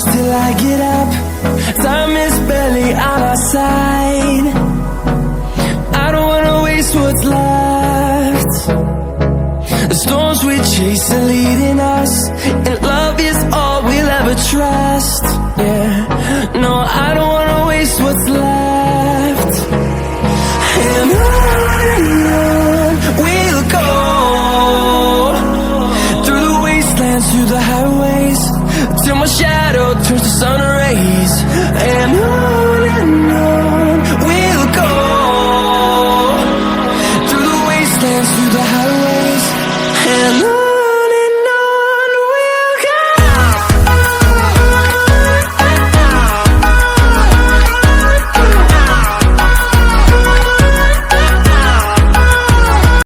close till I get up. Time is barely on our side. I don't wanna waste what's left. The storms we chase are leading us, and